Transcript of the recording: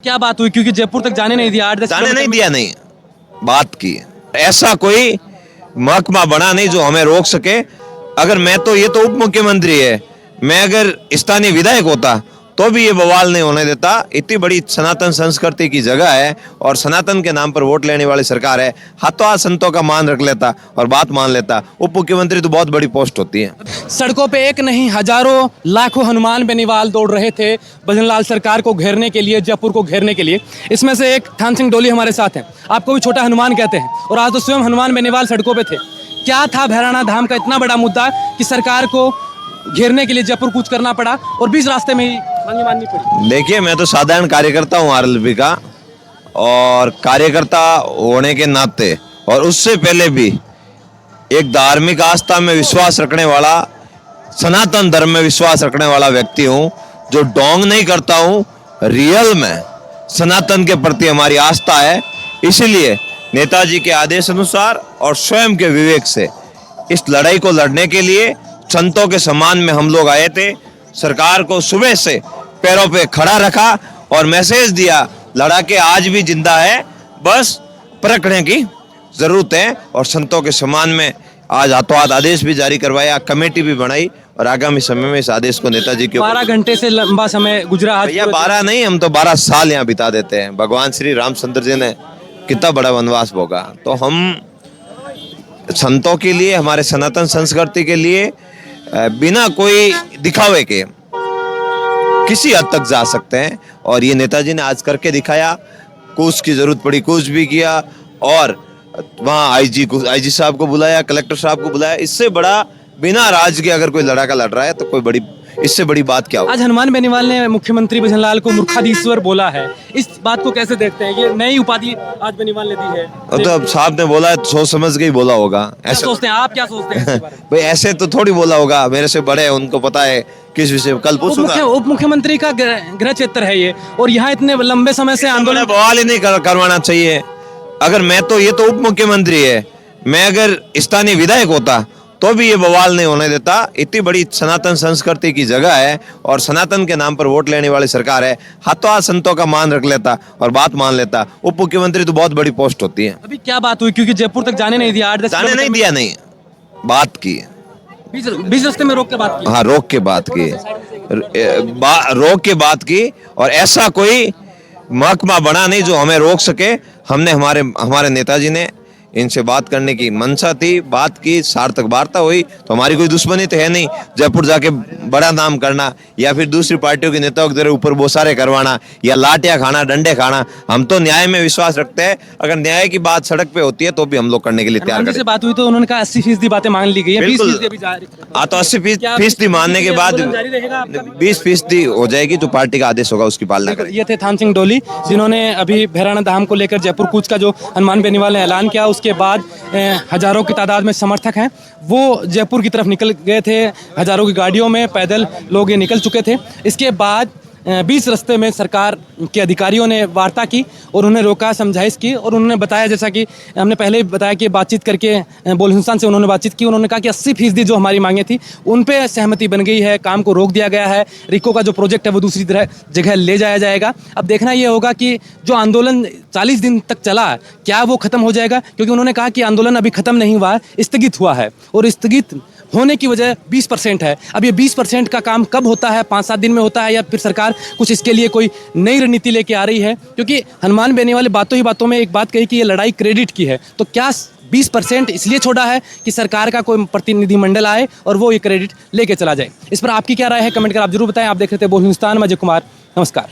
क्या बात हुई? क्योंकि जयपुर तक जाने नहीं दिया, 8-10 जाने नहीं किलोमीटर दिया, नहीं बात की। ऐसा कोई महकमा बना नहीं जो हमें रोक सके। अगर मैं तो, ये तो उप मुख्यमंत्री है, मैं अगर स्थानीय विधायक होता तो भी ये बवाल नहीं होने देता। इतनी बड़ी सनातन संस्कृति की जगह है और सनातन के नाम पर वोट लेने वाली सरकार है, हाथों हाथ संतों का मान रख लेता और बात मान लेता। उप मुख्यमंत्री तो बहुत बड़ी पोस्ट होती है। सड़कों पे एक नहीं हजारों लाखों हनुमान बेनीवाल दौड़ रहे थे भजनलाल सरकार को घेरने के लिए, जयपुर को घेरने के लिए। इसमें से एक थान सिंह डोली हमारे साथ हैं, आपको भी छोटा हनुमान कहते हैं, और आज तो स्वयं हनुमान बेनीवाल सड़कों पे थे। क्या था भैराना धाम का इतना बड़ा मुद्दा कि सरकार को घेरने के लिए जयपुर कूच करना पड़ा और बीच रास्ते में ही मांगी माननी पड़ी? देखिए, मैं तो साधारण कार्यकर्ता हूँ आरएलपी का, और कार्यकर्ता होने के नाते और उससे पहले भी एक धार्मिक आस्था में विश्वास रखने वाला, सनातन धर्म में विश्वास रखने वाला व्यक्ति हूँ, जो डोंग नहीं करता हूँ। रियल में सनातन के प्रति हमारी आस्था है, इसलिए नेताजी के आदेश अनुसार और स्वयं के विवेक से इस लड़ाई को लड़ने के लिए संतों के सम्मान में हम लोग आए थे। सरकार को सुबह से पैरों पे खड़ा रखा और मैसेज दिया, लड़ाके आज भी जिंदा है, बस परखने की जरूरत है। और संतों के सम्मान में आज हाथों हाथ आदेश भी जारी करवाया, कमेटी भी बनाई और आगामी समय में इस आदेश को नेताजी के 12 घंटे से लंबा समय गुजरा। आज भैया 12 नहीं, हम तो 12 साल यहाँ बिता देते हैं। भगवान श्री रामचंद्र जी ने कितना बड़ा वनवास भोगा, तो हम संतों के लिए, हमारे सनातन संस्कृति के लिए बिना कोई दिखावे के किसी हद तक जा सकते हैं। और ये नेताजी ने आज करके दिखाया। कूच की जरूरत पड़ी, कूच भी किया, और वहाँ आईजी साहब को बुलाया, कलेक्टर साहब को बुलाया। इससे बड़ा, बिना राज के अगर कोई लड़ाका लड़ रहा है तो कोई बड़ी, इससे बड़ी बात क्या हो। आज हनुमान बेनीवाल ने मुख्यमंत्री भजनलाल को मूर्खाधीश्वर बोला है, इस बात को कैसे देखते हैं? ये नई उपाधि आज बेनीवाल ने दी है। तो अब साहब ने बोला है तो सोच समझ के ही बोला होगा। क्या सोचते हैं आप, क्या सोचते हैं इसके बारे में? भाई ऐसे तो थोड़ी बोला होगा, मेरे से बड़े हैं, उनको पता है किस विषय। कल पूछूंगा। उप मुख्यमंत्री का गृह क्षेत्र है ये, और यहाँ इतने लंबे समय से आंदोलन। बवाल ही नहीं करवाना चाहिए। अगर मैं तो, ये तो उप मुख्यमंत्री है, मैं अगर स्थानीय विधायक होता तो भी ये बवाल नहीं होने देता। इतनी बड़ी सनातन संस्कृति की जगह है और सनातन के नाम पर वोट लेने वाली सरकार है, हाथों हाथ संतों का मान रख लेता और बात मान लेता। उप मुख्यमंत्री तो बहुत बड़ी पोस्ट होती है। अभी क्या बात हुई? क्योंकि जयपुर तक जाने नहीं दिया, 8-10 जाने नहीं दिया, नहीं बात की। बीच रास्ते में रोक के बात की। हाँ, रोक के बात की, रोक के बात की। और ऐसा कोई महकमा बना नहीं जो हमें रोक सके। हमने, हमारे नेताजी ने इनसे बात करने की मंशा थी, बात की, सार्थक वार्ता हुई, तो हमारी कोई दुश्मनी तो है नहीं। जयपुर जाके बड़ा नाम करना या फिर दूसरी पार्टियों के नेताओं के ऊपर बोसारे करवाना या लाठियां खाना, डंडे खाना। हम तो न्याय में विश्वास रखते हैं। अगर न्याय की बात सड़क पे होती है तो भी हम लोग करने के लिए तैयार हैं। बात हुई तो उन्होंने कहा 80% बातें मान ली गई है, 20% अभी जारी। हाँ, तो 80% मानने के बाद 20% हो जाएगी, जो पार्टी का आदेश होगा उसकी पालना करेंगे। ये थे थान सिंह डोली, जिन्होंने अभी भैराना धाम को लेकर जयपुर कूच का जो हनुमान बेनीवाल ने ऐलान किया, उसके बाद हजारों की तादाद में समर्थक हैं वो जयपुर की तरफ निकल गए थे। हजारों की गाड़ियों में पैदल लोग ये निकल चुके थे। इसके बाद बीच रास्ते में सरकार के अधिकारियों ने वार्ता की और उन्हें रोका, समझाइश की, और उन्होंने बताया, जैसा कि हमने पहले ही बताया कि बातचीत करके बोल हिंदुस्तान से उन्होंने बातचीत की। उन्होंने कहा कि 80% जो हमारी मांगें थी उन पे सहमति बन गई है, काम को रोक दिया गया है, रिको का जो प्रोजेक्ट है वो दूसरी जगह ले जाया जाएगा। अब देखना ये होगा कि जो आंदोलन 40 दिन तक चला, क्या वो खत्म हो जाएगा? क्योंकि उन्होंने कहा कि आंदोलन अभी खत्म नहीं हुआ है, स्थगित हुआ है, और स्थगित होने की वजह 20% है। अब ये 20% का काम कब होता है? 5-7 दिन में होता है, या फिर सरकार कुछ इसके लिए कोई नई रणनीति लेके आ रही है? क्योंकि हनुमान बेनीवाल बातों ही बातों में एक बात कही कि ये लड़ाई क्रेडिट की है, तो क्या 20% इसलिए छोड़ा है कि सरकार का कोई प्रतिनिधिमंडल आए और वो ये क्रेडिट लेके चला जाए? इस पर आपकी क्या राय है? कमेंट कर आप जरूर बताएं। आप देख रहे थे बोल हिंदुस्तान, मैं अजय कुमार, नमस्कार।